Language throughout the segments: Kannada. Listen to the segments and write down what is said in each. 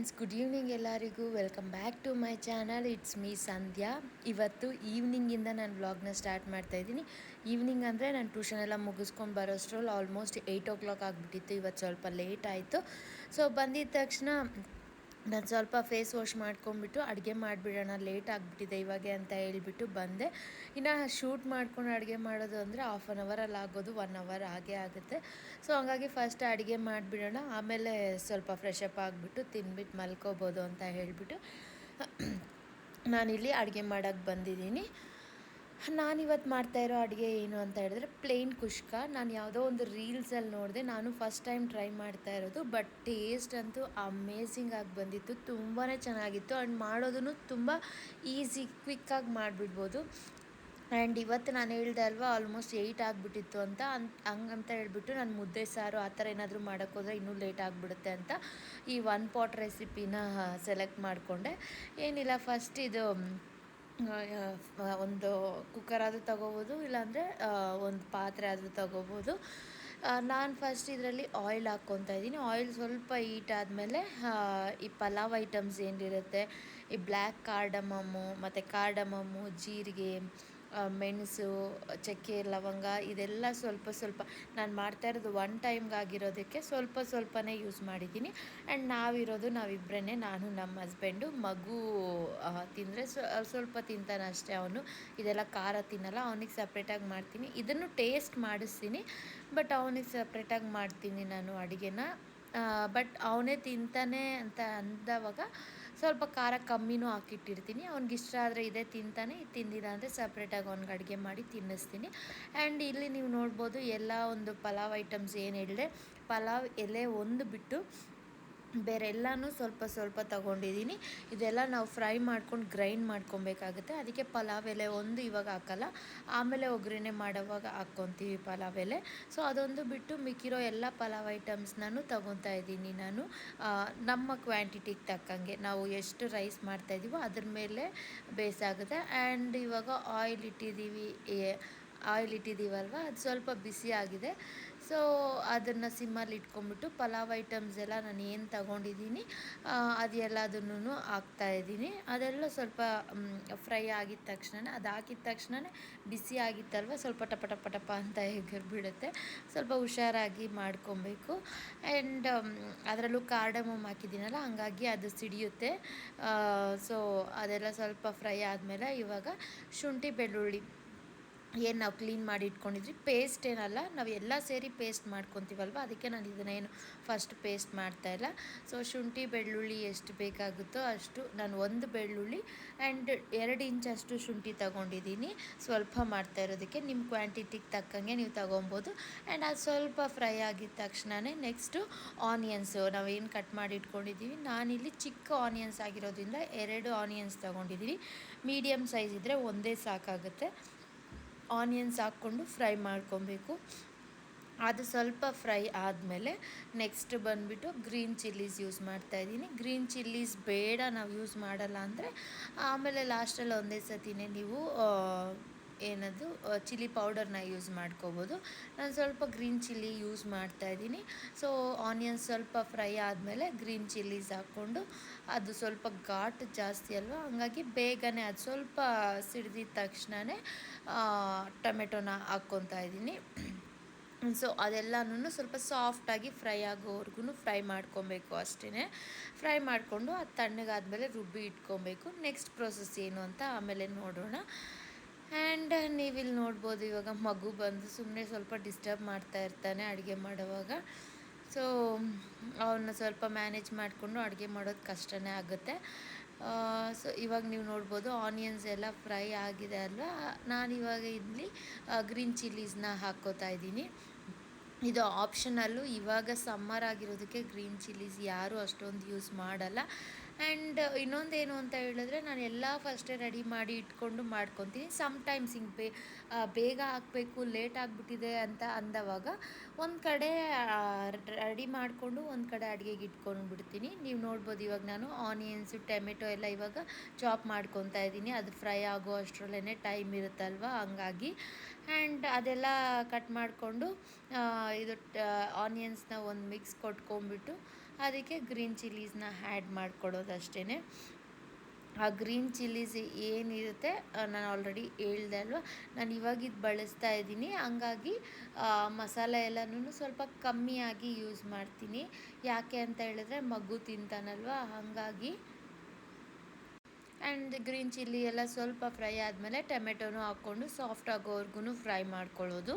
ಫ್ರೆಂಡ್ಸ್, ಗುಡ್ ಈವ್ನಿಂಗ್ ಎಲ್ಲರಿಗೂ. Welcome back to my channel. It's me Sandhya. ಇವತ್ತು ಈವ್ನಿಂಗಿಂದ ನಾನು ವ್ಲಾಗ್ನ ಸ್ಟಾರ್ಟ್ ಮಾಡ್ತಾಯಿದ್ದೀನಿ. ಈವ್ನಿಂಗ್ ಅಂದರೆ ನಾನು ಟ್ಯೂಷನ್ ಎಲ್ಲ ಮುಗಿಸ್ಕೊಂಡು ಬರೋಷ್ಟ್ರಲ್ಲಿ ಆಲ್ಮೋಸ್ಟ್ 8 o'clock ಆಗಿಬಿಟ್ಟಿತ್ತು. ಇವತ್ತು ಸ್ವಲ್ಪ ಲೇಟ್ ಆಯಿತು. ಸೊ ಬಂದಿದ್ದ ತಕ್ಷಣ ನಾನು ಸ್ವಲ್ಪ ಫೇಸ್ ವಾಶ್ ಮಾಡ್ಕೊಂಡ್ಬಿಟ್ಟು ಅಡುಗೆ ಮಾಡಿಬಿಡೋಣ, ಲೇಟ್ ಆಗಿಬಿಟ್ಟಿದೆ ಇವಾಗೆ ಅಂತ ಹೇಳಿಬಿಟ್ಟು ಬಂದೆ. ಇನ್ನು ಶೂಟ್ ಮಾಡ್ಕೊಂಡು ಅಡುಗೆ ಮಾಡೋದು ಅಂದರೆ 1/2 ಅವರಲ್ಲಿ ಆಗೋದು, 1 ಅವರ್ ಹಾಗೇ ಆಗುತ್ತೆ. ಸೊ ಹಂಗಾಗಿ ಫಸ್ಟ್ ಅಡುಗೆ ಮಾಡಿಬಿಡೋಣ, ಆಮೇಲೆ ಸ್ವಲ್ಪ ಫ್ರೆಶ್ ಅಪ್ ಆಗಿಬಿಟ್ಟು ತಿಂದ್ಬಿಟ್ಟು ಮಲ್ಕೋಬೋದು ಅಂತ ಹೇಳಿಬಿಟ್ಟು ನಾನಿಲ್ಲಿ ಅಡುಗೆ ಮಾಡೋಕ್ಕೆ ಬಂದಿದ್ದೀನಿ. ನಾನಿವತ್ತು ಮಾಡ್ತಾಯಿರೋ ಅಡುಗೆ ಏನು ಅಂತ ಹೇಳಿದ್ರೆ ಪ್ಲೇನ್ ಕುಷ್ಕ. ನಾನು ಯಾವುದೋ ಒಂದು ರೀಲ್ಸಲ್ಲಿ ನೋಡಿದೆ, ನಾನು ಫಸ್ಟ್ ಟೈಮ್ ಟ್ರೈ ಮಾಡ್ತಾ ಇರೋದು. ಬಟ್ ಟೇಸ್ಟ್ ಅಂತೂ ಅಮೇಝಿಂಗ್ ಆಗಿ ಬಂದಿತ್ತು, ತುಂಬಾ ಚೆನ್ನಾಗಿತ್ತು. ಆ್ಯಂಡ್ ಮಾಡೋದೂ ತುಂಬ ಈಸಿ, ಕ್ವಿಕ್ಕಾಗಿ ಮಾಡಿಬಿಡ್ಬೋದು. ಆ್ಯಂಡ್ ಇವತ್ತು ನಾನು ಹೇಳಿದೆ ಅಲ್ವಾ, ಆಲ್ಮೋಸ್ಟ್ 8 ಆಗಿಬಿಟ್ಟಿತ್ತು ಅಂತ. ಹಂಗಂತ ಹೇಳ್ಬಿಟ್ಟು ನಾನು ಮುದ್ದೆ ಸಾರು ಆ ಥರ ಏನಾದರೂ ಮಾಡೋಕ್ಕೋದ್ರೆ ಇನ್ನೂ ಲೇಟ್ ಆಗಿಬಿಡುತ್ತೆ ಅಂತ ಈ 1 ಪಾಟ್ ರೆಸಿಪಿನ ಸೆಲೆಕ್ಟ್ ಮಾಡಿಕೊಂಡೆ. ಏನಿಲ್ಲ, ಫಸ್ಟ್ ಇದು ಒಂದು ಕುಕ್ಕರ್ ಆದರೂ ತೊಗೋಬೋದು, ಇಲ್ಲಾಂದರೆ ಒಂದು ಪಾತ್ರೆ ಆದರೂ ತೊಗೋಬೋದು. ನಾನು ಫಸ್ಟ್ ಇದರಲ್ಲಿ ಆಯಿಲ್ ಹಾಕ್ಕೊತಾ ಇದ್ದೀನಿ. ಆಯಿಲ್ ಸ್ವಲ್ಪ ಹೀಟ್ ಆದಮೇಲೆ ಈ ಪಲಾವ್ ಐಟಮ್ಸ್ ಏನಿರುತ್ತೆ, ಈ ಬ್ಲ್ಯಾಕ್ ಕಾರ್ಡಮಮ್ಮು ಮತ್ತು ಕಾರ್ಡಮಮ್ಮು, ಜೀರಿಗೆ, ಮೆಣಸು, ಚಕ್ಕೆ, ಲವಂಗ, ಇದೆಲ್ಲ ಸ್ವಲ್ಪ ಸ್ವಲ್ಪ ನಾನು ಮಾಡ್ತಾ ಇರೋದು 1 ಟೈಮ್ಗಾಗಿರೋದಕ್ಕೆ ಸ್ವಲ್ಪನೇ ಯೂಸ್ ಮಾಡಿದ್ದೀನಿ. ಆ್ಯಂಡ್ ನಾವಿಬ್ಬರೇ, ನಾನು ನಮ್ಮ ಹಸ್ಬೆಂಡು. ಮಗು ತಿಂದರೆ ಸ್ವಲ್ಪ ತಿಂತಾನೆ ಅಷ್ಟೇ ಅವನು. ಇದೆಲ್ಲ ಖಾರ ತಿನ್ನಲ್ಲ, ಅವನಿಗೆ ಸಪ್ರೇಟಾಗಿ ಮಾಡ್ತೀನಿ. ಇದನ್ನು ಟೇಸ್ಟ್ ಮಾಡಿಸ್ತೀನಿ, ಬಟ್ ಅವನಿಗೆ ಸಪ್ರೇಟಾಗಿ ಮಾಡ್ತೀನಿ ನಾನು ಅಡುಗೆನ. ಬಟ್ ಅವನೇ ತಿಂತಾನೆ ಅಂತ ಅಂದವಾಗ ಸ್ವಲ್ಪ ಖಾರ ಕಮ್ಮಿನೂ ಹಾಕಿಟ್ಟಿರ್ತೀನಿ. ಅವ್ನಿಗಿಷ್ಟ ಆದರೆ ಇದೇ ತಿಂತಾನೆ, ಇದು ತಿಂದಿಲ್ಲ ಅಂದರೆ ಸಪ್ರೇಟಾಗಿ ಅವ್ನಿಗೆ ಅಡುಗೆ ಮಾಡಿ ತಿನ್ನಿಸ್ತೀನಿ. ಆ್ಯಂಡ್ ಇಲ್ಲಿ ನೀವು ನೋಡ್ಬೋದು ಎಲ್ಲ ಒಂದು ಪಲಾವ್ ಐಟಮ್ಸ್ ಏನು ಹೇಳಿದೆ, ಪಲಾವ್ ಎಲೆ ಒಂದು ಬಿಟ್ಟು ಬೇರೆ ಎಲ್ಲನೂ ಸ್ವಲ್ಪ ತೊಗೊಂಡಿದ್ದೀನಿ. ಇದೆಲ್ಲ ನಾವು ಫ್ರೈ ಮಾಡ್ಕೊಂಡು ಗ್ರೈಂಡ್ ಮಾಡ್ಕೊಬೇಕಾಗುತ್ತೆ. ಅದಕ್ಕೆ ಪಲಾವ್ ಎಲೆ ಒಂದು ಇವಾಗ ಹಾಕಲ್ಲ, ಆಮೇಲೆ ಒಗ್ಗರಣೆ ಮಾಡೋವಾಗ ಹಾಕ್ಕೊತೀವಿ ಪಲಾವ್ ಎಲೆ. ಸೊ ಅದೊಂದು ಬಿಟ್ಟು ಮಿಕ್ಕಿರೋ ಎಲ್ಲ ಪಲಾವ್ ಐಟಮ್ಸ್ನೂ ತೊಗೊತಾ ಇದ್ದೀನಿ ನಾನು. ನಮ್ಮ ಕ್ವಾಂಟಿಟಿಗೆ ತಕ್ಕಂಗೆ ನಾವು ಎಷ್ಟು ರೈಸ್ ಮಾಡ್ತಾಯಿದ್ದೀವೋ ಅದ್ರ ಮೇಲೆ ಬೇಸಾಗುತ್ತೆ. ಆ್ಯಂಡ್ ಇವಾಗ ಆಯಿಲ್ ಇಟ್ಟಿದ್ದೀವಲ್ವ, ಅದು ಸ್ವಲ್ಪ ಬಿಸಿ ಆಗಿದೆ. ಸೊ ಅದನ್ನು ಸಿಮ್ಮಲ್ಲಿ ಇಟ್ಕೊಂಡ್ಬಿಟ್ಟು ಪಲಾವ್ ಐಟಮ್ಸ್ ಎಲ್ಲ ನಾನು ಏನು ತೊಗೊಂಡಿದ್ದೀನಿ ಅದೆಲ್ಲದನ್ನು ಹಾಕ್ತಾಯಿದ್ದೀನಿ. ಅದೆಲ್ಲ ಸ್ವಲ್ಪ ಫ್ರೈ ಆಗಿದ ತಕ್ಷಣ, ಅದು ಹಾಕಿದ ತಕ್ಷಣ ಬಿಸಿ ಆಗಿತ್ತಲ್ವ, ಸ್ವಲ್ಪ ಟಪ ಅಂತ ಎಗರ್ಬಿಡುತ್ತೆ. ಸ್ವಲ್ಪ ಹುಷಾರಾಗಿ ಮಾಡ್ಕೊಬೇಕು. ಆ್ಯಂಡ್ ಅದರಲ್ಲೂ ಕಾರ್ಡಮಮ್ ಹಾಕಿದ್ದೀನಲ್ಲ, ಹಂಗಾಗಿ ಅದು ಸಿಡಿಯುತ್ತೆ. ಸೊ ಅದೆಲ್ಲ ಸ್ವಲ್ಪ ಫ್ರೈ ಆದಮೇಲೆ ಇವಾಗ ಶುಂಠಿ ಬೆಳ್ಳುಳ್ಳಿ ಏನು ನಾವು ಕ್ಲೀನ್ ಮಾಡಿ ಇಟ್ಕೊಂಡಿದ್ವಿ, ಪೇಸ್ಟ್ ಏನಲ್ಲ, ನಾವು ಎಲ್ಲ ಸೇರಿ ಪೇಸ್ಟ್ ಮಾಡ್ಕೊತೀವಲ್ವ, ಅದಕ್ಕೆ ನಾನು ಇದನ್ನೇನು ಫಸ್ಟ್ ಪೇಸ್ಟ್ ಮಾಡ್ತಾಯಿಲ್ಲ. ಸೊ ಶುಂಠಿ ಬೆಳ್ಳುಳ್ಳಿ ಎಷ್ಟು ಬೇಕಾಗುತ್ತೋ ಅಷ್ಟು, ನಾನು 1 ಬೆಳ್ಳುಳ್ಳಿ ಆ್ಯಂಡ್ 2 ಇಂಚಷ್ಟು ಶುಂಠಿ ತೊಗೊಂಡಿದ್ದೀನಿ ಸ್ವಲ್ಪ ಮಾಡ್ತಾ ಇರೋದಕ್ಕೆ. ನಿಮ್ಮ ಕ್ವಾಂಟಿಟಿಗೆ ತಕ್ಕಂಗೆ ನೀವು ತೊಗೊಬೋದು. ಆ್ಯಂಡ್ ಅದು ಸ್ವಲ್ಪ ಫ್ರೈ ಆಗಿದ ತಕ್ಷಣವೇ ನೆಕ್ಸ್ಟು ಆನಿಯನ್ಸು ನಾವೇನು ಕಟ್ ಮಾಡಿ ಇಟ್ಕೊಂಡಿದ್ದೀವಿ. ನಾನಿಲ್ಲಿ ಚಿಕ್ಕ ಆನಿಯನ್ಸ್ ಆಗಿರೋದ್ರಿಂದ 2 ಆನಿಯನ್ಸ್ ತೊಗೊಂಡಿದ್ದೀನಿ. ಮೀಡಿಯಮ್ ಸೈಜ್ ಇದ್ದರೆ ಒಂದೇ ಸಾಕಾಗುತ್ತೆ. ಆನಿಯನ್ಸ್ ಹಾಕ್ಕೊಂಡು ಫ್ರೈ ಮಾಡ್ಕೊಬೇಕು. ಅದು ಸ್ವಲ್ಪ ಫ್ರೈ ಆದಮೇಲೆ ನೆಕ್ಸ್ಟ್ ಬಂದುಬಿಟ್ಟು ಗ್ರೀನ್ ಚಿಲ್ಲೀಸ್ ಯೂಸ್ ಮಾಡ್ತಾಯಿದ್ದೀನಿ. ಗ್ರೀನ್ ಚಿಲ್ಲೀಸ್ ಬೇಡ, ನಾವು ಯೂಸ್ ಮಾಡಲ್ಲ ಅಂದರೆ ಆಮೇಲೆ ಲಾಸ್ಟಲ್ಲಿ ಒಂದೇ ಸತಿನೇ ನೀವು ಏನದು ಚಿಲ್ಲಿ ಪೌಡರ್ನ ಯೂಸ್ ಮಾಡ್ಕೋಬೋದು. ನಾನು ಸ್ವಲ್ಪ ಗ್ರೀನ್ ಚಿಲ್ಲಿ ಯೂಸ್ ಮಾಡ್ತಾಯಿದ್ದೀನಿ. ಸೊ ಆನಿಯನ್ಸ್ ಸ್ವಲ್ಪ ಫ್ರೈ ಆದಮೇಲೆ ಗ್ರೀನ್ ಚಿಲ್ಲೀಸ್ ಹಾಕ್ಕೊಂಡು, ಅದು ಸ್ವಲ್ಪ ಘಾಟ್ ಜಾಸ್ತಿ ಅಲ್ವ, ಹಂಗಾಗಿ ಬೇಗನೆ ಅದು ಸ್ವಲ್ಪ ಸಿಡಿದಿದ ತಕ್ಷಣವೇ ಟೊಮೆಟೊನ ಹಾಕ್ಕೊತಾ ಇದ್ದೀನಿ. ಸೊ ಅದೆಲ್ಲನೂ ಸ್ವಲ್ಪ ಸಾಫ್ಟಾಗಿ ಫ್ರೈ ಆಗೋವರೆಗೂ ಫ್ರೈ ಮಾಡ್ಕೊಬೇಕು ಅಷ್ಟೇ. ಫ್ರೈ ಮಾಡಿಕೊಂಡು ಅದು ತಣ್ಣಗಾದ್ಮೇಲೆ ರುಬ್ಬಿ ಇಟ್ಕೊಬೇಕು. ನೆಕ್ಸ್ಟ್ ಪ್ರೊಸೆಸ್ ಏನು ಅಂತ ಆಮೇಲೆ ನೋಡೋಣ. ಆ್ಯಂಡ್ ನೀವಿಲ್ಲಿ ನೋಡ್ಬೋದು, ಇವಾಗ ಮಗು ಬಂದು ಸುಮ್ಮನೆ ಸ್ವಲ್ಪ ಡಿಸ್ಟರ್ಬ್ ಮಾಡ್ತಾ ಇರ್ತಾನೆ ಅಡುಗೆ ಮಾಡುವಾಗ. ಸೊ ಅವನ್ನ ಸ್ವಲ್ಪ ಮ್ಯಾನೇಜ್ ಮಾಡಿಕೊಂಡು ಅಡುಗೆ ಮಾಡೋದು ಕಷ್ಟನೇ ಆಗುತ್ತೆ. ಸೊ ಇವಾಗ ನೀವು ನೋಡ್ಬೋದು ಆನಿಯನ್ಸ್ ಎಲ್ಲ ಫ್ರೈ ಆಗಿದೆ ಅಲ್ವಾ. ನಾನಿವಾಗ ಇಲ್ಲಿ ಗ್ರೀನ್ ಚಿಲ್ಲೀಸ್ನ ಹಾಕ್ಕೋತಾ ಇದ್ದೀನಿ. ಇದು ಆಪ್ಷನಲ್ಲು. ಇವಾಗ ಸಮ್ಮರ್ ಆಗಿರೋದಕ್ಕೆ ಗ್ರೀನ್ ಚಿಲ್ಲೀಸ್ ಯಾರೂ ಅಷ್ಟೊಂದು ಯೂಸ್ ಮಾಡಲ್ಲ. ಆ್ಯಂಡ್ ಇನ್ನೊಂದೇನು ಅಂತ ಹೇಳಿದ್ರೆ, ನಾನು ಎಲ್ಲ ಫಸ್ಟೇ ರೆಡಿ ಮಾಡಿ ಇಟ್ಕೊಂಡು ಮಾಡ್ಕೊತೀನಿ. ಸಮ್ಟೈಮ್ಸ್ ಹಿಂಗೆ ಬೇಗ ಹಾಕಬೇಕು, ಲೇಟ್ ಆಗಿಬಿಟ್ಟಿದೆ ಅಂತ ಅಂದವಾಗ ಒಂದು ಕಡೆ ರೆಡಿ ಮಾಡಿಕೊಂಡು ಒಂದು ಕಡೆ ಅಡುಗೆಗೆ ಇಟ್ಕೊಂಡ್ಬಿಡ್ತೀನಿ. ನೀವು ನೋಡ್ಬೋದು ಇವಾಗ ನಾನು ಆನಿಯನ್ಸು ಟೊಮೆಟೊ ಎಲ್ಲ ಇವಾಗ ಚಾಪ್ ಮಾಡ್ಕೊತಾ ಇದ್ದೀನಿ. ಅದು ಫ್ರೈ ಆಗೋ ಅಷ್ಟರಲ್ಲೇ ಟೈಮ್ ಇರುತ್ತಲ್ವ, ಹಂಗಾಗಿ. ಆ್ಯಂಡ್ ಅದೆಲ್ಲ ಕಟ್ ಮಾಡಿಕೊಂಡು ಇದು ಆನಿಯನ್ಸ್ನ ಒಂದು ಮಿಕ್ಸ್ ಕೊಟ್ಕೊಂಡ್ಬಿಟ್ಟು ಅದಕ್ಕೆ ಗ್ರೀನ್ ಚಿಲ್ಲೀಸ್ನ ಆ್ಯಡ್ ಮಾಡ್ಕೊಳ್ಳೋದಷ್ಟೇ. ಆ ಗ್ರೀನ್ ಚಿಲ್ಲೀಸ್ ಏನಿರುತ್ತೆ ನಾನು ಆಲ್ರೆಡಿ ಹೇಳ್ದೆ ಅಲ್ವಾ, ನಾನು ಇವಾಗ ಇದು ಬಳಸ್ತಾ ಇದ್ದೀನಿ. ಹಂಗಾಗಿ ಮಸಾಲೆ ಎಲ್ಲನೂ ಸ್ವಲ್ಪ ಕಮ್ಮಿಯಾಗಿ ಯೂಸ್ ಮಾಡ್ತೀನಿ. ಯಾಕೆ ಅಂತ ಹೇಳಿದ್ರೆ ಮಗು ತಿಂತಾನಲ್ವ, ಹಾಗಾಗಿ. ಆ್ಯಂಡ್ ಗ್ರೀನ್ ಚಿಲ್ಲಿ ಎಲ್ಲ ಸ್ವಲ್ಪ ಫ್ರೈ ಆದಮೇಲೆ ಟೊಮೆಟೊನೂ ಹಾಕ್ಕೊಂಡು ಸಾಫ್ಟ್ ಆಗೋವರೆಗೂ ಫ್ರೈ ಮಾಡ್ಕೊಳ್ಳೋದು.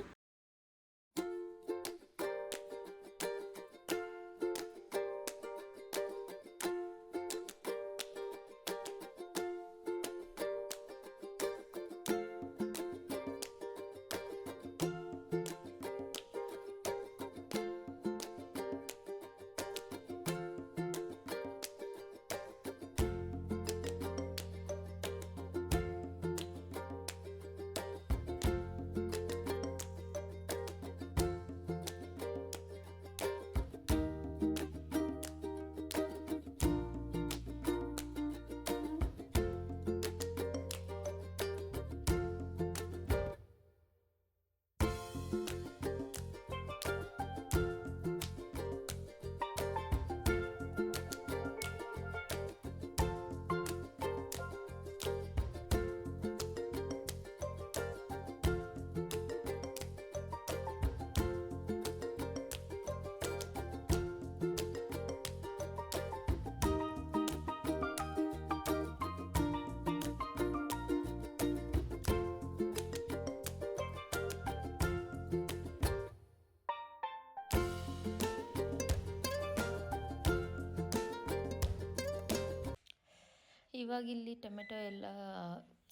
ಇವಾಗ ಇಲ್ಲಿ ಟೊಮೆಟೊ ಎಲ್ಲ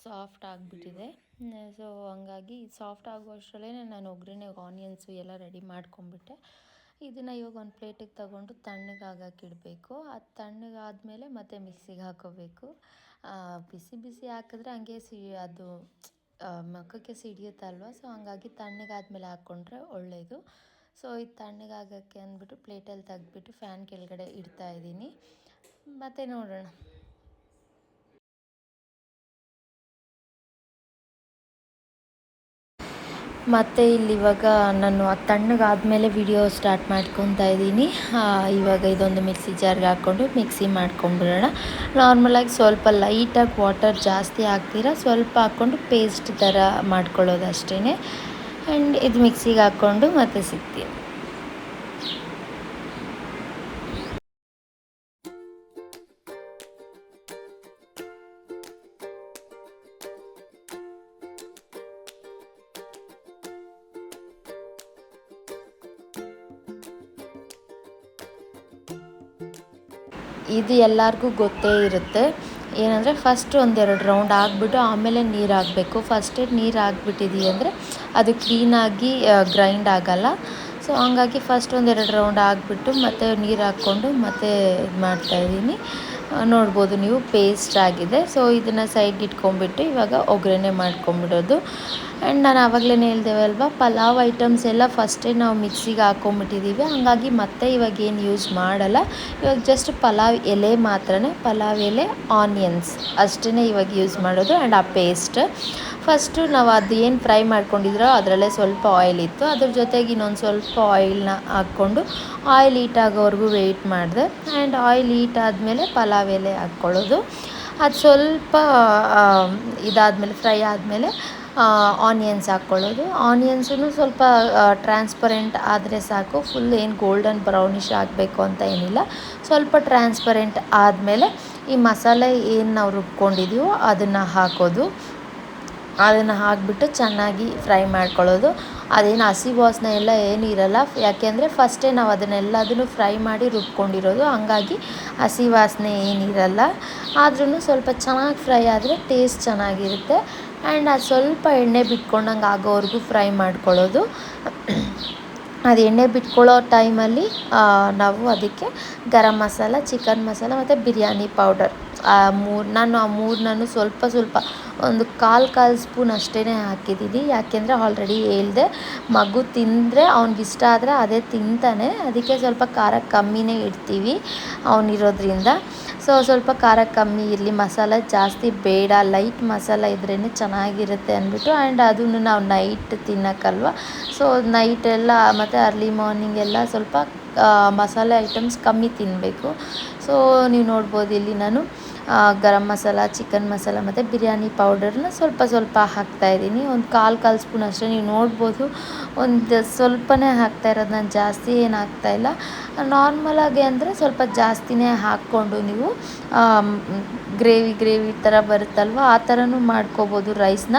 ಸಾಫ್ಟ್ ಆಗಿಬಿಟ್ಟಿದೆ. ಸೊ ಹಂಗಾಗಿ ಸಾಫ್ಟ್ ಆಗುವಷ್ಟರಲ್ಲೇ ನಾನು ಒಗ್ಗರಣೆಗೆ ಆನಿಯನ್ಸು ಎಲ್ಲ ರೆಡಿ ಮಾಡ್ಕೊಂಬಿಟ್ಟೆ. ಇದನ್ನು ಇವಾಗ ಒಂದು ಪ್ಲೇಟಿಗೆ ತಗೊಂಡು ತಣ್ಣಗಾಗಕ್ಕೆ ಇಡಬೇಕು. ಅದು ತಣ್ಣಗಾದಮೇಲೆ ಮತ್ತೆ ಮಿಕ್ಸಿಗೆ ಹಾಕೋಬೇಕು. ಬಿಸಿ ಬಿಸಿ ಹಾಕಿದ್ರೆ ಹಂಗೆ ಅದು ಮುಖಕ್ಕೆ ಸಿಡಿಯುತ್ತಲ್ವ. ಸೊ ಹಂಗಾಗಿ ತಣ್ಣಗಾದ್ಮೇಲೆ ಹಾಕ್ಕೊಂಡ್ರೆ ಒಳ್ಳೆಯದು. ಸೊ ಇದು ತಣ್ಣಗಾಗೋಕ್ಕೆ ಅಂದ್ಬಿಟ್ಟು ಪ್ಲೇಟಲ್ಲಿ ತೆಗೆದ್ಬಿಟ್ಟು ಫ್ಯಾನ್ ಕೆಳಗಡೆ ಇಡ್ತಾಯಿದ್ದೀನಿ. ಮತ್ತು ನೋಡೋಣ. ಮತ್ತು ಇವಾಗ ನಾನು ತಣ್ಣಗಾದಮೇಲೆ ವಿಡಿಯೋ ಸ್ಟಾರ್ಟ್ ಮಾಡ್ಕೊತಾ ಇದ್ದೀನಿ. ಇವಾಗ ಇದೊಂದು ಮಿಕ್ಸಿ ಜಾರ್ಗೆ ಹಾಕ್ಕೊಂಡು ಮಿಕ್ಸಿ ಮಾಡ್ಕೊಂಡ್ಬಿಡೋಣ. ನಾರ್ಮಲಾಗಿ ಸ್ವಲ್ಪ ಲೈಟಾಗಿ ವಾಟರ್ ಜಾಸ್ತಿ ಹಾಕ್ತೀರ, ಸ್ವಲ್ಪ ಹಾಕ್ಕೊಂಡು ಪೇಸ್ಟ್ ಥರ ಮಾಡ್ಕೊಳ್ಳೋದು ಅಷ್ಟೇ. ಆ್ಯಂಡ್ ಇದು ಮಿಕ್ಸಿಗೆ ಹಾಕ್ಕೊಂಡು ಮತ್ತೆ ಸಿಗ್ತೀನಿ. ಇದು ಎಲ್ಲರಿಗೂ ಗೊತ್ತೇ ಇರುತ್ತೆ. ಏನಂದರೆ ಫಸ್ಟ್ ಒಂದೆರಡು ರೌಂಡ್ ಆಗಿಬಿಟ್ಟು ಆಮೇಲೆ ನೀರು ಹಾಕಬೇಕು. ಫಸ್ಟೇ ನೀರು ಹಾಕ್ಬಿಟ್ಟಿದ್ದೀವಿ ಅಂದರೆ ಅದು ಕ್ಲೀನಾಗಿ ಗ್ರೈಂಡ್ ಆಗೋಲ್ಲ. ಸೊ ಹಂಗಾಗಿ ಫಸ್ಟ್ ಒಂದೆರಡು ರೌಂಡ್ ಆಗಿಬಿಟ್ಟು ಮತ್ತೆ ನೀರು ಹಾಕ್ಕೊಂಡು ಮತ್ತೆ ಇದು ಮಾಡ್ತಾಯಿದ್ದೀನಿ. ನೋಡ್ಬೋದು ನೀವು ಪೇಸ್ಟ್ ಆಗಿದೆ. ಸೊ ಇದನ್ನು ಸೈಡ್ಗೆ ಇಟ್ಕೊಂಡ್ಬಿಟ್ಟು ಇವಾಗ ಒಗ್ಗರಣೆ ಮಾಡ್ಕೊಂಬಿಡೋದು. ಆ್ಯಂಡ್ ನಾನು ಆವಾಗಲೇ ಹೇಳ್ದೇವಲ್ವ, ಪಲಾವ್ ಐಟಮ್ಸ್ ಎಲ್ಲ ಫಸ್ಟೇ ನಾವು ಮಿಕ್ಸಿಗೆ ಹಾಕ್ಕೊಂಬಿಟ್ಟಿದ್ದೀವಿ. ಹಾಗಾಗಿ ಮತ್ತೆ ಇವಾಗ ಏನು ಯೂಸ್ ಮಾಡಲ್ಲ. ಇವಾಗ ಜಸ್ಟ್ ಪಲಾವ್ ಎಲೆ ಮಾತ್ರನೇ, ಪಲಾವ್ ಎಲೆ, ಆನಿಯನ್ಸ್ ಅಷ್ಟೇ ಇವಾಗ ಯೂಸ್ ಮಾಡೋದು. ಆ್ಯಂಡ್ ಆ ಪೇಸ್ಟ್ ಫಸ್ಟು ನಾವು ಅದು ಏನು ಫ್ರೈ ಮಾಡ್ಕೊಂಡಿದ್ರೋ ಅದರಲ್ಲೇ ಸ್ವಲ್ಪ ಆಯಿಲ್ ಇತ್ತು, ಅದ್ರ ಜೊತೆಗೆ ಇನ್ನೊಂದು ಸ್ವಲ್ಪ ಆಯಿಲ್ನ ಹಾಕ್ಕೊಂಡು ಆಯಿಲ್ ಹೀಟ್ ಆಗೋವರೆಗೂ ವೆಯ್ಟ್ ಮಾಡಿದೆ. ಆ್ಯಂಡ್ ಆಯಿಲ್ ಹೀಟ್ ಆದಮೇಲೆ ಪಲಾವ್ ಎಲೆ ಹಾಕ್ಕೊಳ್ಳೋದು. ಅದು ಸ್ವಲ್ಪ ಇದಾದಮೇಲೆ ಫ್ರೈ ಆದಮೇಲೆ ಆನಿಯನ್ಸ್ ಹಾಕ್ಕೊಳ್ಳೋದು. ಆನಿಯನ್ಸೂ ಸ್ವಲ್ಪ ಟ್ರಾನ್ಸ್ಪರೆಂಟ್ ಆದರೆ ಸಾಕು, ಫುಲ್ ಏನು ಗೋಲ್ಡನ್ ಬ್ರೌನಿಷ್ ಆಗಬೇಕು ಅಂತ ಏನಿಲ್ಲ. ಸ್ವಲ್ಪ ಟ್ರಾನ್ಸ್ಪರೆಂಟ್ ಆದಮೇಲೆ ಈ ಮಸಾಲೆ ಏನು ನಾವು ರುಬ್ಕೊಂಡಿದ್ದೀವೋ ಅದನ್ನು ಹಾಕೋದು. ಅದನ್ನು ಹಾಕಿಬಿಟ್ಟು ಚೆನ್ನಾಗಿ ಫ್ರೈ ಮಾಡ್ಕೊಳ್ಳೋದು. ಅದೇನು ಹಸಿ ವಾಸನೆ ಎಲ್ಲ ಏನೂ ಇರಲ್ಲ, ಯಾಕೆಂದರೆ ಫಸ್ಟೇ ನಾವು ಅದನ್ನೆಲ್ಲದನ್ನು ಫ್ರೈ ಮಾಡಿ ರುಬ್ಕೊಂಡಿರೋದು. ಹಂಗಾಗಿ ಹಸಿ ವಾಸನೆ ಏನಿರಲ್ಲ. ಆದ್ರೂ ಸ್ವಲ್ಪ ಚೆನ್ನಾಗಿ ಫ್ರೈ ಆದರೆ ಟೇಸ್ಟ್ ಚೆನ್ನಾಗಿರುತ್ತೆ. ಆ್ಯಂಡ್ ಅದು ಸ್ವಲ್ಪ ಎಣ್ಣೆ ಬಿಟ್ಕೊಂಡಂಗೆ ಆಗೋವರೆಗೂ ಫ್ರೈ ಮಾಡ್ಕೊಳ್ಳೋದು. ಅದು ಎಣ್ಣೆ ಬಿಟ್ಕೊಳ್ಳೋ ಟೈಮಲ್ಲಿ ನಾವು ಅದಕ್ಕೆ ಗರಂ ಮಸಾಲ, ಚಿಕನ್ ಮಸಾಲ ಮತ್ತು ಬಿರಿಯಾನಿ ಪೌಡರ್ ನಾನು ಸ್ವಲ್ಪ ಒಂದು ಕಾಲು ಸ್ಪೂನ್ ಅಷ್ಟೇ ಹಾಕಿದ್ದೀನಿ. ಯಾಕೆಂದರೆ ಆಲ್ರೆಡಿ ಹೇಳಿದೆ, ಮಗು ತಿಂದರೆ ಅವ್ನಿಗಿಷ್ಟ ಆದರೆ ಅದೇ ತಿಂತಾನೆ. ಅದಕ್ಕೆ ಸ್ವಲ್ಪ ಖಾರ ಕಮ್ಮಿನೇ ಇಡ್ತೀವಿ ಅವನಿರೋದ್ರಿಂದ. ಸೊ ಸ್ವಲ್ಪ ಖಾರ ಕಮ್ಮಿ ಇರಲಿ, ಮಸಾಲೆ ಜಾಸ್ತಿ ಬೇಡ, ಲೈಟ್ ಮಸಾಲೆ ಇದ್ರೇ ಚೆನ್ನಾಗಿರುತ್ತೆ ಅಂದ್ಬಿಟ್ಟು. ಆ್ಯಂಡ್ ಅದನ್ನು ನಾವು ನೈಟ್ ತಿನ್ನೋಕ್ಕಲ್ವ, ಸೊ ನೈಟೆಲ್ಲ ಮತ್ತು ಅರ್ಲಿ ಮಾರ್ನಿಂಗ್ ಎಲ್ಲ ಸ್ವಲ್ಪ ಮಸಾಲೆ ಐಟಮ್ಸ್ ಕಮ್ಮಿ ತಿನ್ನಬೇಕು. ಸೊ ನೀವು ನೋಡ್ಬೋದು ಇಲ್ಲಿ ನಾನು ಗರಂ ಮಸಾಲ, ಚಿಕನ್ ಮಸಾಲ ಮತ್ತು ಬಿರಿಯಾನಿ ಪೌಡರ್ನ ಸ್ವಲ್ಪ ಸ್ವಲ್ಪ ಹಾಕ್ತಾಯಿದ್ದೀನಿ. ಒಂದು ಕಾಲು ಸ್ಪೂನ್ ಅಷ್ಟೇ, ನೀವು ನೋಡ್ಬೋದು ಒಂದು ಸ್ವಲ್ಪನೇ ಹಾಕ್ತಾ ಇರೋದು, ನಾನು ಜಾಸ್ತಿ ಏನು ಹಾಕ್ತಾಯಿಲ್ಲ. ನಾರ್ಮಲಾಗಿ ಅಂದರೆ ಸ್ವಲ್ಪ ಜಾಸ್ತಿನೇ ಹಾಕ್ಕೊಂಡು ನೀವು ಗ್ರೇವಿ ಥರ ಬರುತ್ತಲ್ವ, ಆ ಥರನೂ ಮಾಡ್ಕೋಬೋದು ರೈಸ್ನ.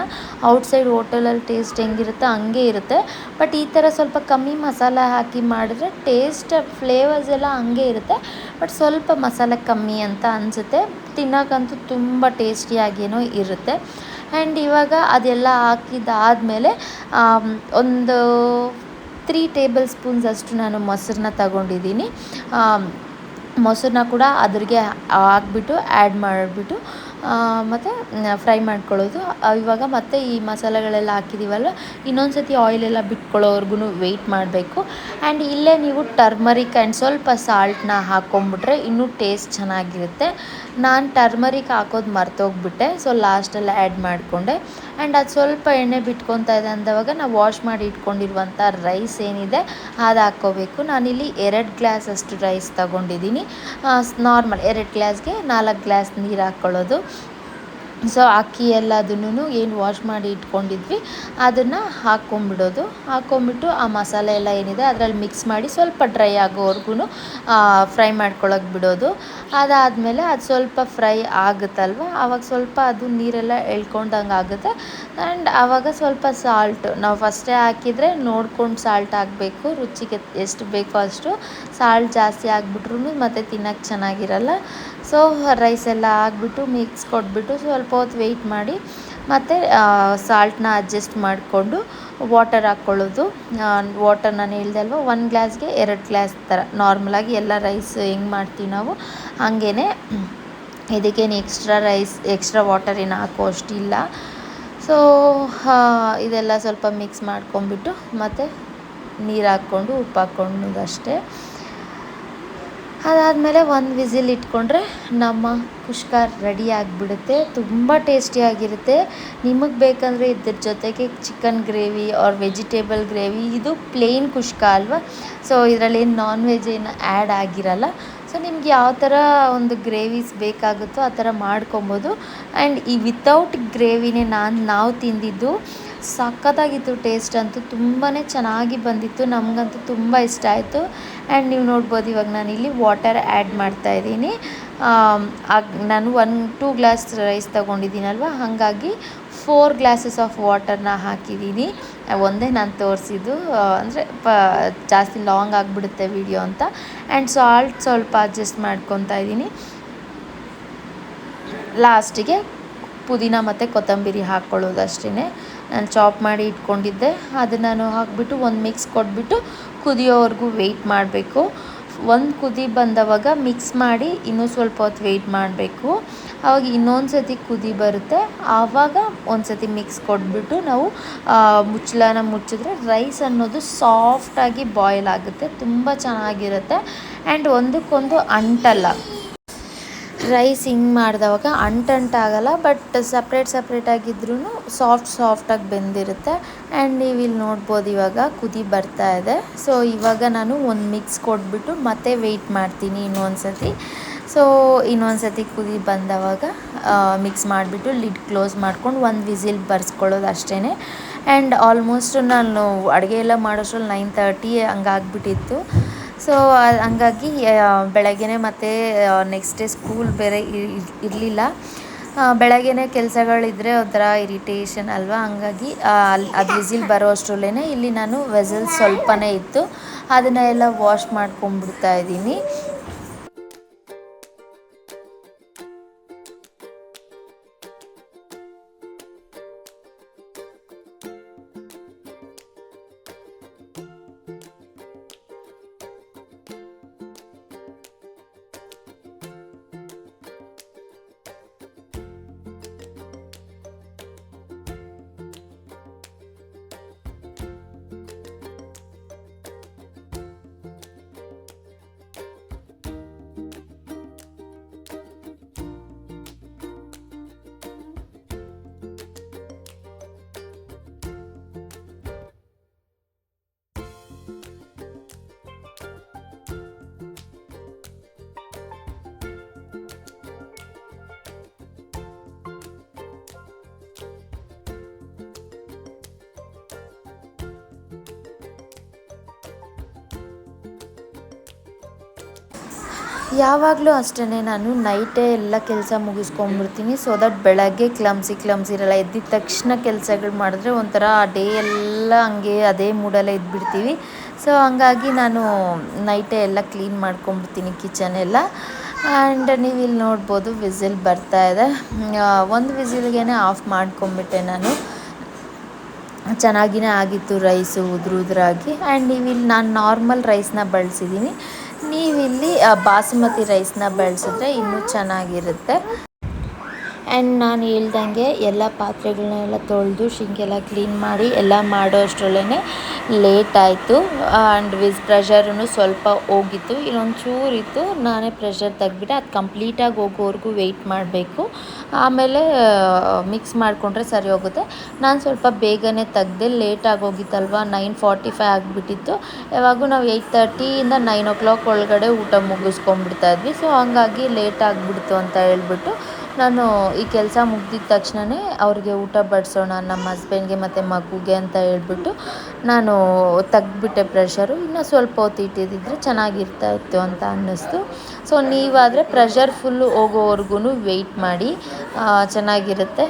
ಔಟ್ಸೈಡ್ ಹೋಟೆಲಲ್ಲಿ ಟೇಸ್ಟ್ ಹೆಂಗಿರುತ್ತೆ ಹಂಗೆ ಇರುತ್ತೆ, ಬಟ್ ಈ ಥರ ಸ್ವಲ್ಪ ಕಮ್ಮಿ ಮಸಾಲೆ ಹಾಕಿ ಮಾಡಿದ್ರೆ ಟೇಸ್ಟ್ ಫ್ಲೇವರ್ಸ್ ಎಲ್ಲ ಹಂಗೆ ಇರುತ್ತೆ, ಬಟ್ ಸ್ವಲ್ಪ ಮಸಾಲೆ ಕಮ್ಮಿ ಅಂತ ಅನಿಸುತ್ತೆ. ತಿನ್ನೋಕ್ಕಂತೂ ತುಂಬ ಟೇಸ್ಟಿಯಾಗೇನೋ ಇರುತ್ತೆ. ಆ್ಯಂಡ್ ಇವಾಗ ಅದೆಲ್ಲ ಹಾಕಿದ್ದಾದಮೇಲೆ ಒಂದು 3 ಟೇಬಲ್ ಸ್ಪೂನ್ಸ್ ಅಷ್ಟು ನಾನು ಮೊಸರನ್ನ ತಗೊಂಡಿದ್ದೀನಿ. ಮೊಸರನ್ನ ಕೂಡ ಅದ್ರಿಗೆ ಹಾಕ್ಬಿಟ್ಟು ಆ್ಯಡ್ ಮಾಡಿಬಿಟ್ಟು ಮತ್ತು ಫ್ರೈ ಮಾಡ್ಕೊಳ್ಳೋದು. ಇವಾಗ ಮತ್ತೆ ಈ ಮಸಾಲೆಗಳೆಲ್ಲ ಹಾಕಿದ್ದೀವಲ್ಲ, ಇನ್ನೊಂದು ಸತಿ ಆಯಿಲೆಲ್ಲ ಬಿಟ್ಕೊಳ್ಳೋವರೆಗೂ ವೆಯ್ಟ್ ಮಾಡಬೇಕು. ಆ್ಯಂಡ್ ಇಲ್ಲೇ ನೀವು ಟರ್ಮರಿಕ್ ಆ್ಯಂಡ್ ಸ್ವಲ್ಪ ಸಾಲ್ಟನ್ನ ಹಾಕ್ಕೊಂಬಿಟ್ರೆ ಇನ್ನೂ ಟೇಸ್ಟ್ ಚೆನ್ನಾಗಿರುತ್ತೆ. ನಾನು ಟರ್ಮರಿಕ್ ಹಾಕೋದು ಮರ್ತೋಗ್ಬಿಟ್ಟೆ, ಸೊ ಲಾಸ್ಟಲ್ಲಿ ಆ್ಯಡ್ ಮಾಡಿಕೊಂಡೆ. ಆ್ಯಂಡ್ ಅದು ಸ್ವಲ್ಪ ಎಣ್ಣೆ ಬಿಟ್ಕೊತಾ ಇದೆ ಅಂದವಾಗ ನಾವು ವಾಶ್ ಮಾಡಿ ಇಟ್ಕೊಂಡಿರುವಂಥ ರೈಸ್ ಏನಿದೆ ಅದು ಹಾಕ್ಕೋಬೇಕು. ನಾನಿಲ್ಲಿ 2 ಗ್ಲಾಸ್ ಅಷ್ಟು ರೈಸ್ ತಗೊಂಡಿದ್ದೀನಿ. ನಾರ್ಮಲ್ 2 ಗ್ಲಾಸ್ಗೆ 4 ಗ್ಲಾಸ್ ನೀರು ಹಾಕ್ಕೊಳ್ಳೋದು. ಸೊ ಅಕ್ಕಿ ಎಲ್ಲದನ್ನು ಏನು ವಾಶ್ ಮಾಡಿ ಇಟ್ಕೊಂಡಿದ್ವಿ ಅದನ್ನು ಹಾಕ್ಕೊಂಬಿಟ್ಟು ಆ ಮಸಾಲೆ ಎಲ್ಲ ಏನಿದೆ ಅದರಲ್ಲಿ ಮಿಕ್ಸ್ ಮಾಡಿ ಸ್ವಲ್ಪ ಡ್ರೈ ಆಗೋವರೆಗೂ ಫ್ರೈ ಮಾಡ್ಕೊಳ್ಳೋಕೆ ಬಿಡೋದು. ಅದಾದಮೇಲೆ ಅದು ಸ್ವಲ್ಪ ಫ್ರೈ ಆಗುತ್ತಲ್ವ, ಆವಾಗ ಸ್ವಲ್ಪ ಅದು ನೀರೆಲ್ಲ ಎಳ್ಕೊಂಡಂಗೆ ಆಗುತ್ತೆ. ಆ್ಯಂಡ್ ಆವಾಗ ಸ್ವಲ್ಪ ಸಾಲ್ಟು ನಾವು ಫಸ್ಟೇ ಹಾಕಿದರೆ ನೋಡ್ಕೊಂಡು ಸಾಲ್ಟ್ ಹಾಕಬೇಕು, ರುಚಿಗೆ ಎಷ್ಟು ಬೇಕೋ ಅಷ್ಟು. ಸಾಲ್ಟ್ ಜಾಸ್ತಿ ಆಗಿಬಿಟ್ರೂ ಮತ್ತು ತಿನ್ನೋಕ್ಕೆ ಚೆನ್ನಾಗಿರಲ್ಲ. ಸೊ ರೈಸ್ ಎಲ್ಲ ಹಾಕ್ಬಿಟ್ಟು ಮಿಕ್ಸ್ ಕೊಟ್ಬಿಟ್ಟು ಸ್ವಲ್ಪ ಹೊತ್ತು ವೆಯ್ಟ್ ಮಾಡಿ ಮತ್ತು ಸಾಲ್ಟನ್ನ ಅಡ್ಜಸ್ಟ್ ಮಾಡಿಕೊಂಡು ವಾಟರ್ ಹಾಕ್ಕೊಳ್ಳೋದು. ವಾಟರ್ ನಾನು ಹೇಳ್ದೆ ಅಲ್ವ, 1 ಗ್ಲಾಸ್ಗೆ 2 ಗ್ಲಾಸ್ ಥರ ನಾರ್ಮಲಾಗಿ ಎಲ್ಲ ರೈಸ್ ಹೆಂಗೆ ಮಾಡ್ತೀವಿ ನಾವು ಹಾಗೇ. ಇದಕ್ಕೇನು ಎಕ್ಸ್ಟ್ರಾ ವಾಟರ್ ಏನು ಹಾಕೋ ಅಷ್ಟಿಲ್ಲ. ಸೊ ಇದೆಲ್ಲ ಸ್ವಲ್ಪ ಮಿಕ್ಸ್ ಮಾಡ್ಕೊಂಬಿಟ್ಟು ಮತ್ತು ನೀರು ಹಾಕ್ಕೊಂಡು ಉಪ್ಪು ಹಾಕ್ಕೊಂಡು ಅಷ್ಟೇ. ಅದಾದಮೇಲೆ 1 ವಿಸಿಲ್ ಇಟ್ಕೊಂಡ್ರೆ ನಮ್ಮ ಕುಷ್ಕ ರೆಡಿ ಆಗಿಬಿಡುತ್ತೆ. ತುಂಬ ಟೇಸ್ಟಿಯಾಗಿರುತ್ತೆ. ನಿಮಗೆ ಬೇಕಂದರೆ ಇದ್ರ ಜೊತೆಗೆ chicken gravy or vegetable gravy, ಇದು ಪ್ಲೇನ್ ಕುಷ್ಕ ಅಲ್ವಾ, ಸೊ ಇದರಲ್ಲೇನು ನಾನ್ ವೆಜ್ ಏನು ಆ್ಯಡ್ ಆಗಿರಲ್ಲ. ಸೊ ನಿಮ್ಗೆ ಯಾವ ಥರ ಒಂದು ಗ್ರೇವೀಸ್ ಬೇಕಾಗುತ್ತೋ ಆ ಥರ ಮಾಡ್ಕೊಬೋದು. ಆ್ಯಂಡ್ ಈ ವಿತೌಟ್ ಗ್ರೇವಿನೇ ನಾವು ತಿಂದಿದ್ದು. ಸಖತ್ತಾಗಿತ್ತು, ಟೇಸ್ಟ್ ಅಂತೂ ತುಂಬಾ ಚೆನ್ನಾಗಿ ಬಂದಿತ್ತು, ನಮಗಂತೂ ತುಂಬ ಇಷ್ಟ ಆಯಿತು. ಆ್ಯಂಡ್ ನೀವು ನೋಡ್ಬೋದು ಇವಾಗ ನಾನಿಲ್ಲಿ ವಾಟರ್ ಆ್ಯಡ್ ಮಾಡ್ತಾಯಿದ್ದೀನಿ. ನಾನು 2 ಗ್ಲಾಸ್ ರೈಸ್ ತೊಗೊಂಡಿದ್ದೀನಲ್ವ, ಹಾಗಾಗಿ 4 ಗ್ಲಾಸಸ್ ಆಫ್ ವಾಟರ್ನ ಹಾಕಿದ್ದೀನಿ. ಒಂದೇ ನಾನು ತೋರಿಸಿದ್ದು, ಅಂದರೆ ಜಾಸ್ತಿ ಲಾಂಗ್ ಆಗಿಬಿಡುತ್ತೆ ವಿಡಿಯೋ ಅಂತ. ಆ್ಯಂಡ್ ಸಾಲ್ಟ್ ಸ್ವಲ್ಪ ಅಡ್ಜಸ್ಟ್ ಮಾಡ್ಕೊತಾ ಇದ್ದೀನಿ. ಲಾಸ್ಟಿಗೆ ಪುದೀನ ಮತ್ತು ಕೊತ್ತಂಬರಿ ಹಾಕ್ಕೊಳ್ಳೋದು ಅಷ್ಟೇ. ನಾನು ಚಾಪ್ ಮಾಡಿ ಇಟ್ಕೊಂಡಿದ್ದೆ, ಅದನ್ನು ನಾನು ಹಾಕಿಬಿಟ್ಟು ಒಂದು ಮಿಕ್ಸ್ ಕೊಟ್ಬಿಟ್ಟು ಕುದಿಯೋವರೆಗೂ ವೆಯ್ಟ್ ಮಾಡಬೇಕು. ಒಂದು ಕುದಿ ಬಂದವಾಗ ಮಿಕ್ಸ್ ಮಾಡಿ ಇನ್ನೂ ಸ್ವಲ್ಪ ಹೊತ್ತು ವೆಯ್ಟ್ ಮಾಡಬೇಕು. ಆವಾಗ ಇನ್ನೊಂದು ಸತಿ ಕುದಿ ಬರುತ್ತೆ, ಆವಾಗ ಒಂದು ಸತಿ ಮಿಕ್ಸ್ ಕೊಟ್ಬಿಟ್ಟು ನಾವು ಮುಚ್ಚಳನ ಮುಚ್ಚಿದ್ರೆ ರೈಸ್ ಅನ್ನೋದು ಸಾಫ್ಟಾಗಿ ಬಾಯ್ಲ್ ಆಗುತ್ತೆ, ತುಂಬ ಚೆನ್ನಾಗಿರುತ್ತೆ. ಆ್ಯಂಡ್ ಒಂದಕ್ಕೊಂದು ಅಂಟಲ್ಲ. ರೈಸ್ ಹಿಂಗೆ ಮಾಡಿದವಾಗ ಅಂಟಂಟಾಗಲ್ಲ, ಬಟ್ ಸಪ್ರೇಟಾಗಿದ್ರೂ ಸಾಫ್ಟಾಗಿ ಬೆಂದಿರುತ್ತೆ. ಆ್ಯಂಡ್ ನೀವು ಇಲ್ಲಿ ನೋಡ್ಬೋದು ಇವಾಗ ಕುದಿ ಬರ್ತಾ ಇದೆ. ಸೊ ಇವಾಗ ನಾನು ಒಂದು ಮಿಕ್ಸ್ ಕೊಟ್ಬಿಟ್ಟು ಮತ್ತೆ ವೆಯ್ಟ್ ಮಾಡ್ತೀನಿ ಇನ್ನೊಂದು ಸತಿ. ಸೊ ಇನ್ನೊಂದು ಸತಿ ಕುದಿ ಬಂದವಾಗ ಮಿಕ್ಸ್ ಮಾಡಿಬಿಟ್ಟು ಲಿಡ್ ಕ್ಲೋಸ್ ಮಾಡ್ಕೊಂಡು 1 ವಿಸಿಲ್ ಬರ್ಸ್ಕೊಳ್ಳೋದು ಅಷ್ಟೇ. ಆ್ಯಂಡ್ ಆಲ್ಮೋಸ್ಟ್ ನಾನು ಅಡುಗೆ ಎಲ್ಲ ಮಾಡೋಷ್ಟ್ರಲ್ಲಿ 9:30 ಹಂಗಾಗ್ಬಿಟ್ಟಿತ್ತು. ಸೊ ಹಂಗಾಗಿ ಬೆಳಗ್ಗೆ ಮತ್ತು ನೆಕ್ಸ್ಟ್ ಡೇ ಸ್ಕೂಲ್ ಬೇರೆ ಇರಲಿಲ್ಲ. ಬೆಳಗ್ಗೆ ಕೆಲಸಗಳಿದ್ದರೆ ಒಂಥರ ಇರಿಟೇಷನ್ ಅಲ್ವಾ, ಹಂಗಾಗಿ ಅದು ವಿಸಿಲ್ ಬರೋ ಅಷ್ಟರಲ್ಲೇ ಇಲ್ಲಿ ನಾನು ವೆಸಲ್ ಸ್ವಲ್ಪನೇ ಇತ್ತು, ಅದನ್ನು ಎಲ್ಲ ವಾಶ್ ಮಾಡ್ಕೊಂಡ್ಬಿಡ್ತಾ ಇದ್ದೀನಿ. ಯಾವಾಗಲೂ ಅಷ್ಟೇ ನಾನು ನೈಟೇ ಎಲ್ಲ ಕೆಲಸ ಮುಗಿಸ್ಕೊಂಡ್ಬಿಡ್ತೀನಿ. ಸೊ ದಟ್ ಬೆಳಗ್ಗೆ ಕ್ಲಮ್ಸಿ ಇರಲ್ಲ. ಎದ್ದಿದ ತಕ್ಷಣ ಕೆಲಸಗಳು ಮಾಡಿದ್ರೆ ಒಂಥರ ಆ ಡೇ ಎಲ್ಲ ಹಂಗೆ ಅದೇ ಮೂಡಲ್ಲೇ ಇದ್ಬಿಡ್ತೀವಿ. ಸೊ ಹಂಗಾಗಿ ನಾನು ನೈಟೇ ಎಲ್ಲ ಕ್ಲೀನ್ ಮಾಡ್ಕೊಂಡ್ಬಿಡ್ತೀನಿ ಕಿಚನ್ ಎಲ್ಲ. ಆ್ಯಂಡ್ ನೀವು ಇಲ್ಲಿ ನೋಡ್ಬೋದು ವಿಸಿಲ್ ಬರ್ತಾ ಇದೆ. ಒಂದು ವಿಸಿಲ್ಗೆ ಆಫ್ ಮಾಡ್ಕೊಂಬಿಟ್ಟೆ ನಾನು. ಚೆನ್ನಾಗಿಯೇ ಆಗಿತ್ತು ರೈಸು ಉದುರಾಗಿ. ಆ್ಯಂಡ್ ನೀವಿಲ್ಲಿ ನಾನು ನಾರ್ಮಲ್ ರೈಸ್ನ ಬಳಸಿದ್ದೀನಿ. ನೀವಿಲ್ಲಿ ಬಾಸುಮತಿ ರೈಸ್ನ ಬಳಸಿದ್ರೆ ಇನ್ನೂ ಚೆನ್ನಾಗಿರುತ್ತೆ. ಆ್ಯಂಡ್ ನಾನು ಹೇಳ್ದಂಗೆ ಎಲ್ಲ ಪಾತ್ರೆಗಳನ್ನೆಲ್ಲ ತೊಳೆದು ಶಿಂಕೆಲ್ಲ ಕ್ಲೀನ್ ಮಾಡಿ ಎಲ್ಲ ಮಾಡೋ ಅಷ್ಟರಲ್ಲೇ ಲೇಟ್ ಆಯಿತು. ಆ್ಯಂಡ್ ಪ್ರೆಷರೂ ಸ್ವಲ್ಪ ಹೋಗಿತ್ತು, ಇನ್ನೊಂಚೂರಿತ್ತು. ನಾನೇ ಪ್ರೆಷರ್ ತೆಗ್ದುಬಿಟ್ಟೆ. ಅದು ಕಂಪ್ಲೀಟಾಗಿ ಹೋಗೋವರೆಗೂ ವೆಯ್ಟ್ ಮಾಡಬೇಕು. ಆಮೇಲೆ ಮಿಕ್ಸ್ ಮಾಡಿಕೊಂಡ್ರೆ ಸರಿ ಹೋಗುತ್ತೆ. ನಾನು ಸ್ವಲ್ಪ ಬೇಗನೆ ತೆಗ್ದೆ, ಲೇಟಾಗಿ ಹೋಗಿತ್ತಲ್ವ, 9:45 ಆಗಿಬಿಟ್ಟಿತ್ತು. ಯಾವಾಗೂ ನಾವು 8:30ಇಂದ 9 o'clock ಒಳಗಡೆ ಊಟ ಮುಗಿಸ್ಕೊಂಡ್ಬಿಡ್ತಾಯಿದ್ವಿ. ಸೊ ಹಂಗಾಗಿ ಲೇಟ್ ಆಗಿಬಿಡ್ತು ಅಂತ ಹೇಳ್ಬಿಟ್ಟು ನಾನು ಈ ಕೆಲಸ ಮುಗ್ದಿದ ತಕ್ಷಣವೇ ಅವ್ರಿಗೆ ಊಟ ಬಡಿಸೋಣ ನಮ್ಮ ಹಸ್ಬೆಂಡ್ಗೆ ಮತ್ತು ಮಗುಗೆ ಅಂತ ಹೇಳ್ಬಿಟ್ಟು ನಾನು ತೆಗ್ದುಬಿಟ್ಟೆ ಪ್ರೆಷರು. ಇನ್ನೂ ಸ್ವಲ್ಪ ಹೊತ್ತು ಇಟ್ಟಿದ್ದಿದ್ರೆ ಚೆನ್ನಾಗಿರ್ತಾಯಿತ್ತು ಅಂತ ಅನ್ನಿಸ್ತು. ಸೊ ನೀವಾದರೆ ಪ್ರೆಷರ್ ಫುಲ್ಲು ಹೋಗೋವರೆಗೂ ವೆಯ್ಟ್ ಮಾಡಿ, ಚೆನ್ನಾಗಿರುತ್ತೆ.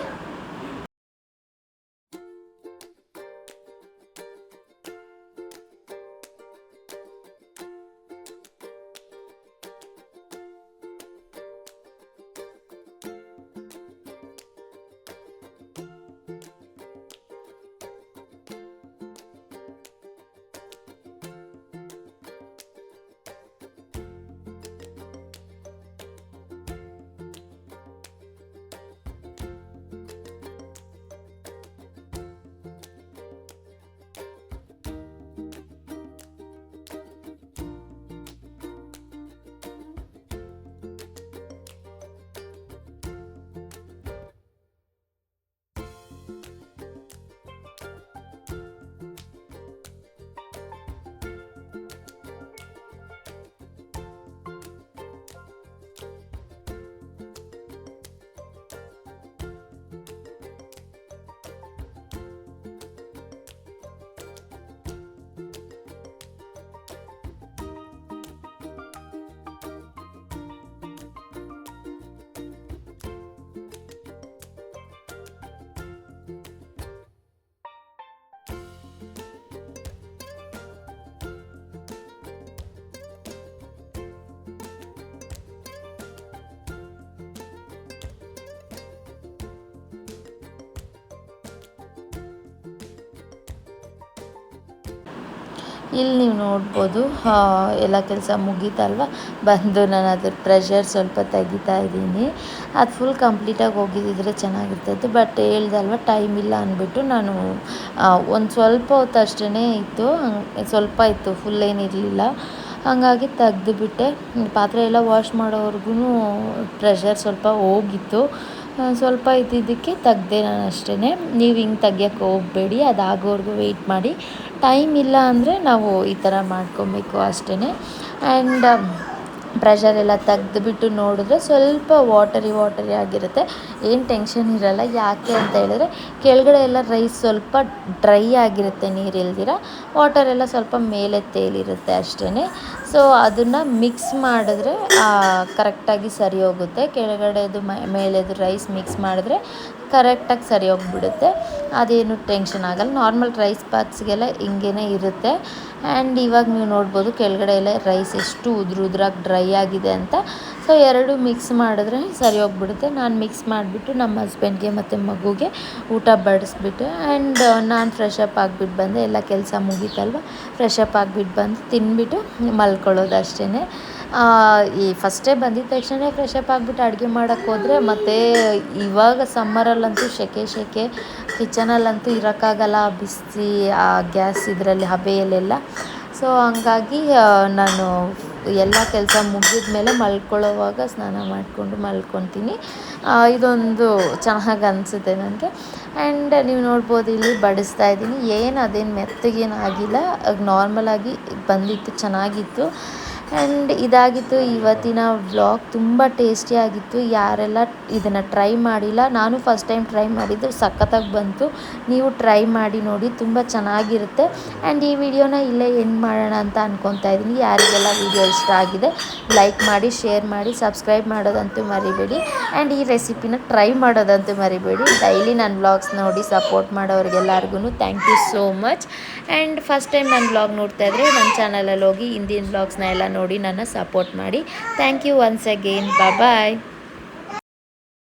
ಇಲ್ಲಿ ನೀವು ನೋಡ್ಬೋದು ಎಲ್ಲ ಕೆಲಸ ಮುಗೀತಲ್ವ, ಬಂದು ನಾನು ಅದ್ರ ಪ್ರೆಷರ್ ಸ್ವಲ್ಪ ತೆಗಿತಾ ಇದ್ದೀನಿ. ಅದು ಫುಲ್ ಕಂಪ್ಲೀಟಾಗಿ ಹೋಗಿದ್ದಿದ್ರೆ ಚೆನ್ನಾಗಿರ್ತಾಯಿತ್ತು. ಬಟ್ ಹೇಳ್ದಲ್ವ ಟೈಮ್ ಇಲ್ಲ ಅಂದ್ಬಿಟ್ಟು ನಾನು ಒಂದು ಸ್ವಲ್ಪ ಹೊತ್ತು ಅಷ್ಟೇ ಇತ್ತು, ಸ್ವಲ್ಪ ಇತ್ತು, ಫುಲ್ ಏನಿರಲಿಲ್ಲ. ಹಾಗಾಗಿ ತೆಗ್ದುಬಿಟ್ಟೆ. ಪಾತ್ರೆ ಎಲ್ಲ ವಾಶ್ ಮಾಡೋವರೆಗೂ ಪ್ರೆಷರ್ ಸ್ವಲ್ಪ ಹೋಗಿತ್ತು. ಸ್ವಲ್ಪ ಇದ್ದಿದ್ದಕ್ಕೆ ತೆಗ್ದೆ ನಾನು ಅಷ್ಟೇ. ನೀವು ಹಿಂಗೆ ತೆಗಿಯೋಕ್ಕೆ ಹೋಗಬೇಡಿ, ಅದಾಗೋವರೆಗೂ ವೆಯ್ಟ್ ಮಾಡಿ. ಟೈಮ್ ಇಲ್ಲ ಅಂದರೆ ನಾವು ಈ ಥರ ಮಾಡ್ಕೊಬೇಕು ಅಷ್ಟೇ. ಆ್ಯಂಡ್ ಪ್ರೆಷರ್ ಎಲ್ಲ ತೆಗ್ದುಬಿಟ್ಟು ನೋಡಿದ್ರೆ ಸ್ವಲ್ಪ ವಾಟರಿ ಆಗಿರುತ್ತೆ. ಏನು ಟೆನ್ಷನ್ ಇರಲ್ಲ. ಯಾಕೆ ಅಂತ ಹೇಳಿದ್ರೆ ಕೆಳಗಡೆ ಎಲ್ಲ ರೈಸ್ ಸ್ವಲ್ಪ ಡ್ರೈ ಆಗಿರುತ್ತೆ, ನೀರಿಲ್ದಿರ. ವಾಟರ್ ಎಲ್ಲ ಸ್ವಲ್ಪ ಮೇಲೆ ತೇಲಿರುತ್ತೆ ಅಷ್ಟೇ. ಸೊ ಅದನ್ನು ಮಿಕ್ಸ್ ಮಾಡಿದ್ರೆ ಕರೆಕ್ಟಾಗಿ ಸರಿ ಹೋಗುತ್ತೆ. ಕೆಳಗಡೆದು ಮೇಲೆದು ರೈಸ್ ಮಿಕ್ಸ್ ಮಾಡಿದ್ರೆ ಕರೆಕ್ಟಾಗಿ ಸರಿ ಹೋಗಿಬಿಡುತ್ತೆ. ಅದೇನು ಟೆನ್ಷನ್ ಆಗಲ್ಲ. ನಾರ್ಮಲ್ ರೈಸ್ ಬಾತ್ಸ್ಗೆಲ್ಲ ಹಿಂಗೇ ಇರುತ್ತೆ. ಆ್ಯಂಡ್ ಇವಾಗ ನೀವು ನೋಡ್ಬೋದು ಕೆಳಗಡೆ ಎಲ್ಲ ರೈಸ್ ಎಷ್ಟು ಉದ್ರಾಗಿ ಡ್ರೈ ಆಗಿದೆ ಅಂತ. ಸೊ ಎರಡು ಮಿಕ್ಸ್ ಮಾಡಿದ್ರೆ ಸರಿ ಹೋಗ್ಬಿಡುತ್ತೆ. ನಾನು ಮಿಕ್ಸ್ ಮಾಡಿಬಿಟ್ಟು ನಮ್ಮ ಹಸ್ಬೆಂಡ್ಗೆ ಮತ್ತು ಮಗುಗೆ ಊಟ ಬಡಿಸ್ಬಿಟ್ಟು ಆ್ಯಂಡ್ ನಾನು ಫ್ರೆಶ್ ಅಪ್ ಆಗಿಬಿಟ್ಟು ಬಂದೆ. ಎಲ್ಲ ಕೆಲಸ ಮುಗೀತಲ್ವ, ಫ್ರೆಶ್ ಅಪ್ ಆಗಿಬಿಟ್ಟು ಬಂದು ತಿಂದ್ಬಿಟ್ಟು ಮಲ್ಕೊಳ್ಳೋದು ಅಷ್ಟೇ. ಈ ಫಸ್ಟೇ ಬಂದಿದ ತಕ್ಷಣ ಫ್ರೆಶ್ ಅಪ್ ಆಗಿಬಿಟ್ಟು ಅಡುಗೆ ಮಾಡೋಕ್ಕೆ ಹೋದರೆ ಮತ್ತು ಇವಾಗ ಸಮ್ಮರಲ್ಲಂತೂ ಸೆಕೆ ಕಿಚನಲ್ಲಂತೂ ಇರೋಕ್ಕಾಗಲ್ಲ, ಬಿಸಿ ಆ ಗ್ಯಾಸ್ ಇದರಲ್ಲಿ ಹಬೆಯಲ್ಲೆಲ್ಲ. ಸೊ ಹಂಗಾಗಿ ನಾನು ಎಲ್ಲ ಕೆಲಸ ಮುಗಿದ ಮೇಲೆ ಮಲ್ಕೊಳ್ಳೋವಾಗ ಸ್ನಾನ ಮಾಡಿಕೊಂಡು ಮಲ್ಕೊತೀನಿ. ಇದೊಂದು ಚೆನ್ನಾಗಿ ಅನಿಸುತ್ತೆ ನನಗೆ. ಆ್ಯಂಡ್ ನೀವು ನೋಡ್ಬೋದು ಇಲ್ಲಿ ಬಡಿಸ್ತಾ ಇದ್ದೀನಿ. ಅದೇನು ಮೆತ್ತಗೇನು ಆಗಿಲ್ಲ, ನಾರ್ಮಲಾಗಿ ಬಂದಿತ್ತು, ಚೆನ್ನಾಗಿತ್ತು. ಆ್ಯಂಡ್ ಇದಾಗಿತ್ತು ಇವತ್ತಿನ ವ್ಲಾಗ್. ತುಂಬ ಟೇಸ್ಟಿಯಾಗಿತ್ತು. ಯಾರೆಲ್ಲ ಇದನ್ನು ಟ್ರೈ ಮಾಡಿಲ್ಲ, ನಾನು ಫಸ್ಟ್ ಟೈಮ್ ಟ್ರೈ ಮಾಡಿದ್ದು, ಸಖತ್ತಾಗಿ ಬಂತು. ನೀವು ಟ್ರೈ ಮಾಡಿ ನೋಡಿ, ತುಂಬ ಚೆನ್ನಾಗಿರುತ್ತೆ. ಆ್ಯಂಡ್ ಈ ವಿಡಿಯೋನ ಇಲ್ಲೇ ಎಂಡ್ ಮಾಡೋಣ ಅಂತ ಅನ್ಕೊತಾ ಇದ್ದೀನಿ. ಯಾರಿಗೆಲ್ಲ ವಿಡಿಯೋ ಇಷ್ಟ ಆಗಿದೆ ಲೈಕ್ ಮಾಡಿ, ಶೇರ್ ಮಾಡಿ, ಸಬ್ಸ್ಕ್ರೈಬ್ ಮಾಡೋದಂತೂ ಮರಿಬೇಡಿ. ಆ್ಯಂಡ್ ಈ ರೆಸಿಪಿನ ಟ್ರೈ ಮಾಡೋದಂತೂ ಮರಿಬೇಡಿ. ಡೈಲಿ ನನ್ನ ವ್ಲಾಗ್ಸ್ ನೋಡಿ ಸಪೋರ್ಟ್ ಮಾಡೋರಿಗೆಲ್ಲರಿಗೂ thank you so much. And first time ನನ್ನ ವ್ಲಾಗ್ ನೋಡ್ತಾ ಇದ್ದರೆ ನನ್ನ ಚಾನಲಲ್ಲಿ ಹೋಗಿ ಹಿಂದಿನ ವ್ಲಾಗ್ಸ್ನ ಎಲ್ಲ ನೋಡಿ ನನ್ನ ಸಪೋರ್ಟ್ ಮಾಡಿ. Thank you once again. Bye.